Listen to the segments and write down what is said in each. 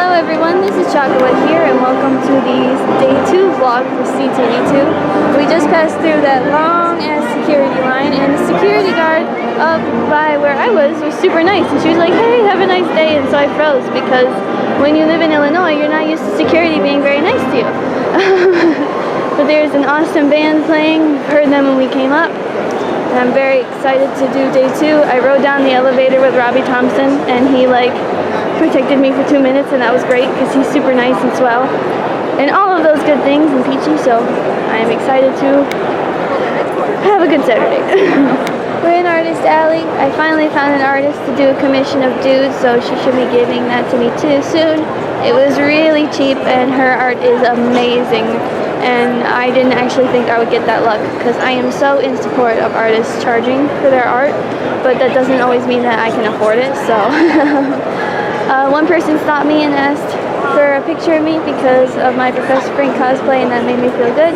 Hello everyone, this is Chocolate here and welcome to the day 2 vlog for C2E2. We just passed through that long ass security line and the security guard up by where I was super nice and she was like, hey, have a nice day, and so I froze because when you live in Illinois you're not used to security being very nice to you. But there's an awesome band playing, heard them when we came up. And I'm very excited to do day 2. I rode down the elevator with Robbie Thompson and he protected me for 2 minutes, and that was great because he's super nice and swell and all of those good things and peachy, so I'm excited to have a good Saturday. We're in Artist Alley. I finally found an artist to do a commission of dudes, so she should be giving that to me too soon. It was really cheap and her art is amazing, and I didn't actually think I would get that luck because I am so in support of artists charging for their art, but that doesn't always mean that I can afford it, so one person stopped me and asked for a picture of me because of my Professor Frank cosplay, and that made me feel good.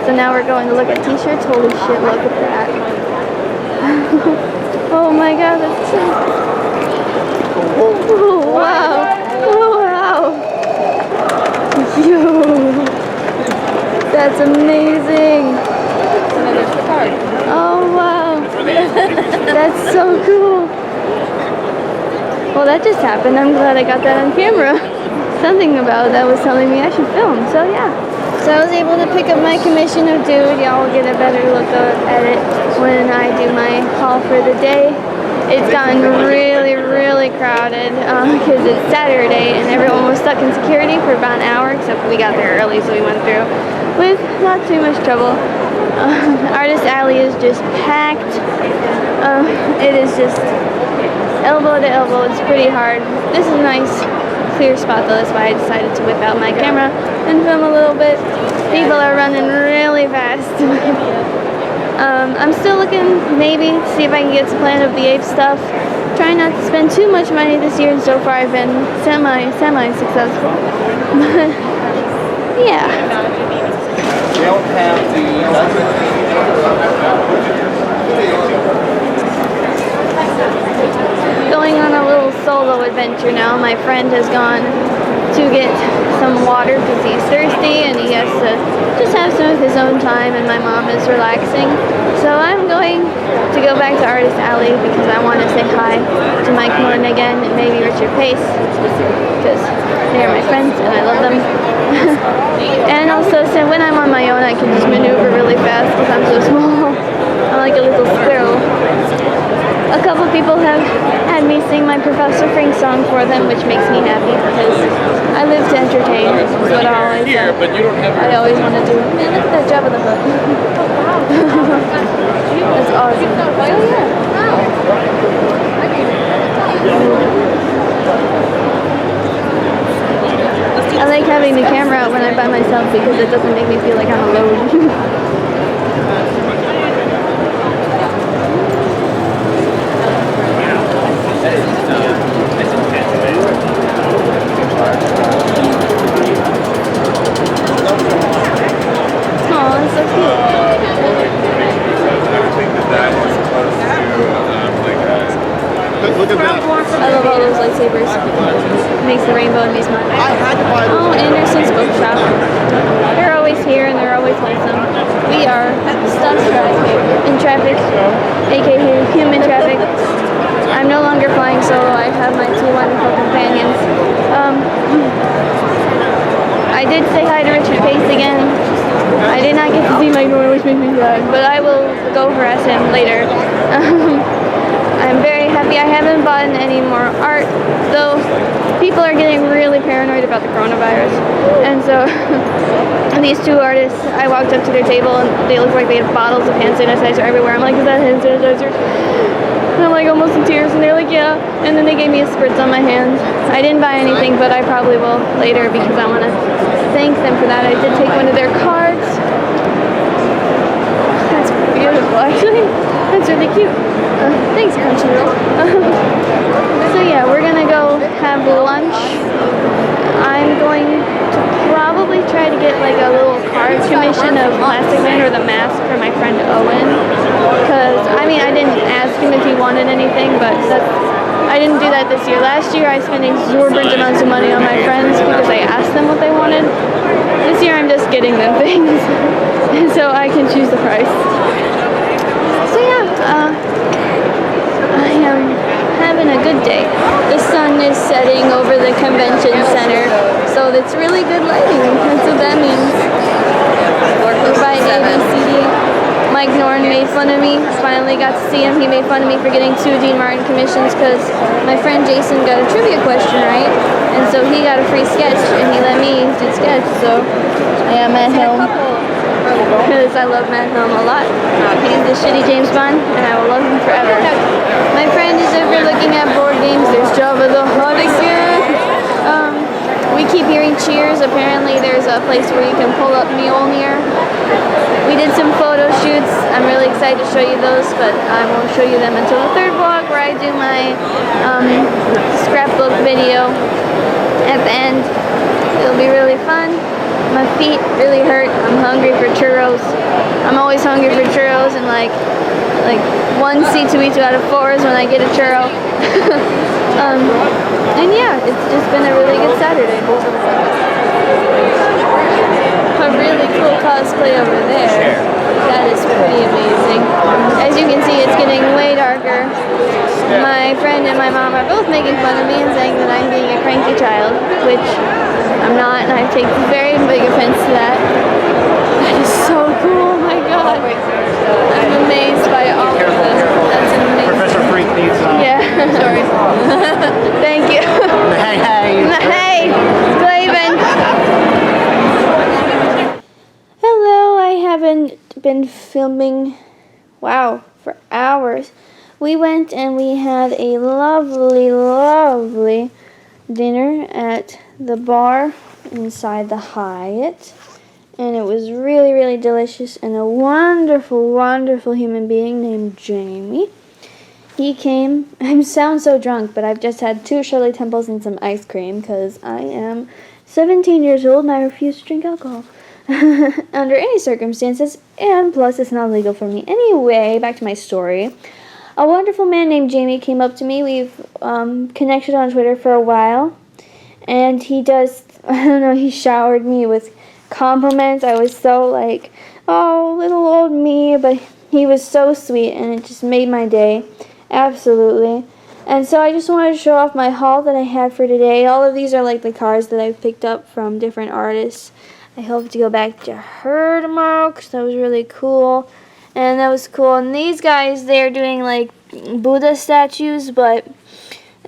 So now we're going to look at t-shirts. Holy shit, look at that. Oh my god, that's so... Oh, wow. Oh, wow. Yo. That's amazing. And then there's the card. Oh, wow. That's so cool. Well, that just happened. I'm glad I got that on camera. Something about that was telling me I should film, so yeah. So I was able to pick up my commission of dude. Y'all will get a better look at it when I do my haul for the day. It's gotten really, really crowded because it's Saturday and everyone was stuck in security for about an hour, except we got there early, so we went through with not too much trouble. Artist Alley is just packed. It is just elbow to elbow. It's pretty hard. This is a nice clear spot though, that's why I decided to whip out my camera and film a little bit. People are running really fast. I'm still looking maybe to see if I can get some Planet of the Apes stuff. Trying not to spend too much money this year, and so far I've been semi-successful. Yeah. Going on a little solo adventure now. My friend has gone to get some water because he's thirsty and he has to just have some of his own time, and my mom is relaxing. So I'm going to go back to Artist Alley because I want to say hi to Mike Morton again and maybe Richard Pace because they're my friends and I love them. And also, so when I'm on my own I can just maneuver really fast because I'm so small. I'm like a little squirrel. A couple people have had me sing my Professor Frank song for them, which makes me happy because I live to entertain. That's what I always I always want to do. Man, look at that Jabba the Hutt. That's awesome. Oh yeah. I like having the camera out when I'm by myself because it doesn't make me feel like I'm alone. I love all those lightsabers. It makes the rainbow in me smile. Oh, Anderson's Bookshop. They're always here and they're always wholesome. We are stuck in traffic, aka human traffic. I'm no longer flying solo. I have my 2 wonderful companions. I did say hi to Richard Pace again. I did not get to see my girl, which makes me sad, but I will go harass him later. I'm very happy. I haven't bought any more art, though people are getting really paranoid about the coronavirus. And so these 2 artists, I walked up to their table and they looked like they had bottles of hand sanitizer everywhere. I'm like, is that hand sanitizer? And I'm like almost in tears, and they're like, yeah. And then they gave me a spritz on my hands. I didn't buy anything, but I probably will later because I want to thank them for that. I did take one of their cards. That's beautiful, actually. That's really cute. Thanks, Crunchyroll. So yeah, we're gonna go have lunch. I'm going to probably try to get like a little card commission of Plastic Man or the mask for my friend Owen. Because, I mean, I didn't ask him if he wanted anything, but I didn't do that this year. Last year I spent exorbitant amounts of money on my friends because I asked them what they wanted. This year I'm just getting them things. So I can choose the price. So yeah, I am having a good day. The sun is setting over the convention center, so it's really good lighting. That's what that means. By ABCD. Mike Norton made fun of me. Finally got to see him. He made fun of me for getting 2 Dean Martin commissions because my friend Jason got a trivia question right, and so he got a free sketch, and he let me do sketch. So yeah, Matt Helm, because I love Matt Helm a lot. He's the shitty James Bond, and I will love him forever. My friend is over looking at board games. There's Java the Hutt again. We keep hearing cheers. Apparently there's a place where you can pull up Mjolnir. We did some photo shoots. I'm really excited to show you those, but I won't show you them until the third vlog where I do my scrapbook video at the end. It'll be really fun. My feet really hurt. I'm hungry for churros. I'm always hungry for churros, and like 1 C2E2 out of 4 is when I get a churro. And yeah, it's just been a really good Saturday. A really cool cosplay over there. That is pretty amazing. As you can see, it's getting way darker. My friend and my mom are both making fun of me and saying that I'm being a cranky child, which I'm not, and I take very big offense to that. That is so cool, oh my god. I'm amazed by all of this. That's amazing. Professor Freak needs yeah. Sorry. Thank you. Hey. Hey, Glaven. Hello, I haven't been filming, wow, for hours. We went and we had a lovely, lovely dinner at the bar inside the Hyatt. And it was really, really delicious, and a wonderful, wonderful human being named Jamie. He came. I sound so drunk, but I've just had 2 Shirley Temples and some ice cream because I am 17 years old and I refuse to drink alcohol under any circumstances, and plus it's not legal for me. Anyway, back to my story. A wonderful man named Jamie came up to me. We've connected on Twitter for a while, and he does, I don't know, he showered me with compliments. I was so like, oh, little old me, but he was so sweet, and it just made my day. Absolutely. And so I just wanted to show off my haul that I had for today. All of these are like the cards that I've picked up from different artists. I hope to go back to her tomorrow because that was really cool. And that was cool. And these guys, they're doing like Buddha statues, but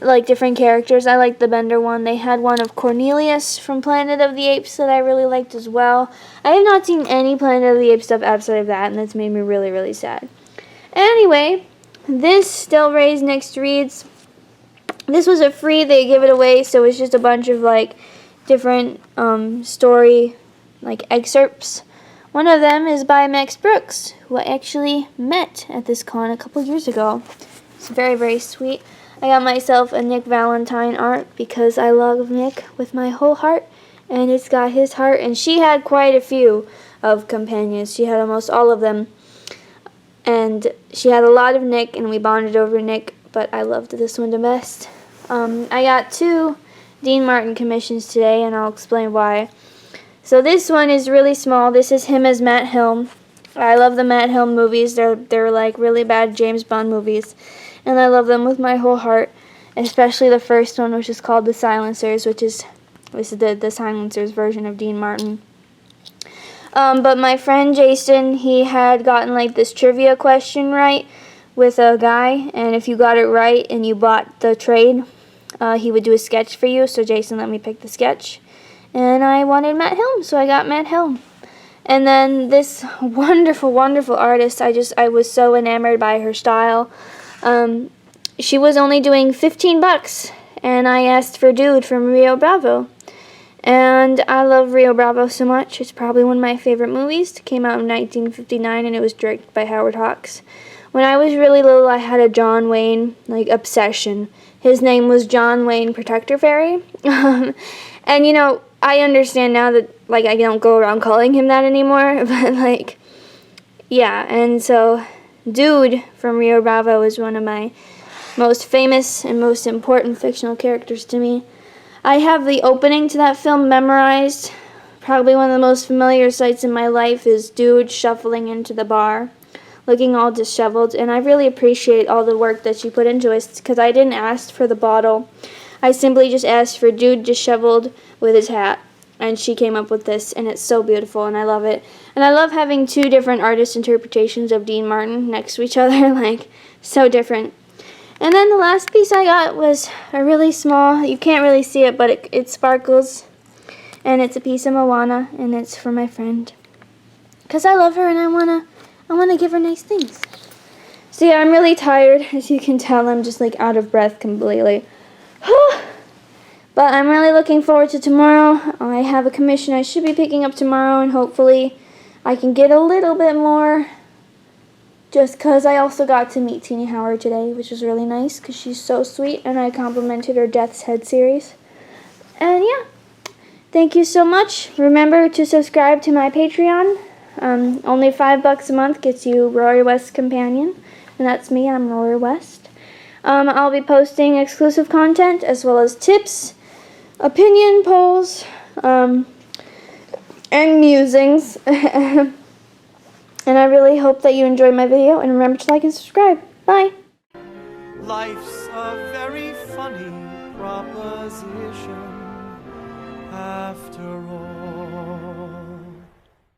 like different characters. I like the Bender one. They had one of Cornelius from Planet of the Apes that I really liked as well. I have not seen any Planet of the Apes stuff outside of that, and that's made me really, really sad. Anyway, this Still Ray's Next Reads. This was a free, they give it away, so it's just a bunch of like different story like excerpts. One of them is by Max Brooks, who I actually met at this con a couple years ago. It's very, very sweet. I got myself a Nick Valentine art because I love Nick with my whole heart, and it's got his heart, and she had quite a few of companions. She had almost all of them, and she had a lot of Nick, and we bonded over Nick, but I loved this one the best. I got 2 Dean Martin commissions today, and I'll explain why. So this one is really small. This is him as Matt Helm. I love the Matt Helm movies. They're like really bad James Bond movies, and I love them with my whole heart, especially the first one, which is called The Silencers, which is the Silencers version of Dean Martin. But my friend Jason, he had gotten like this trivia question right with a guy, and if you got it right and you bought the trade, he would do a sketch for you. So Jason let me pick the sketch, and I wanted Matt Helm, so I got Matt Helm. And then this wonderful, wonderful artist, I was so enamored by her style. She was only doing $15, and I asked for Dude from Rio Bravo. And I love Rio Bravo so much. It's probably one of my favorite movies. It came out in 1959, and it was directed by Howard Hawks. When I was really little, I had a John Wayne obsession. His name was John Wayne Protector Fairy. And you know, I understand now that, like, I don't go around calling him that anymore, but, like, yeah, and so Dude from Rio Bravo is one of my most famous and most important fictional characters to me. I have the opening to that film memorized. Probably one of the most familiar sights in my life is Dude shuffling into the bar, looking all disheveled, and I really appreciate all the work that she put into it, because I didn't ask for the bottle. I simply just asked for Dude disheveled with his hat, and she came up with this, and it's so beautiful, and I love it. And I love having two different artist interpretations of Dean Martin next to each other, like, so different. And then the last piece I got was a really small, you can't really see it, but it sparkles, and it's a piece of Moana, and it's for my friend. Because I love her, and I wanna give her nice things. So yeah, I'm really tired. As you can tell, I'm just like out of breath completely. But I'm really looking forward to tomorrow. I have a commission I should be picking up tomorrow, and hopefully I can get a little bit more, just because I also got to meet Tina Howard today, which was really nice because she's so sweet, and I complimented her Death's Head series. And yeah, thank you so much. Remember to subscribe to my Patreon. Only $5 a month gets you Rory West Companion, and that's me. I'm Rory West. I'll be posting exclusive content as well as tips, opinion polls, and musings. And I really hope that you enjoyed my video, and remember to like and subscribe. Bye! Life's a very funny proposition after all.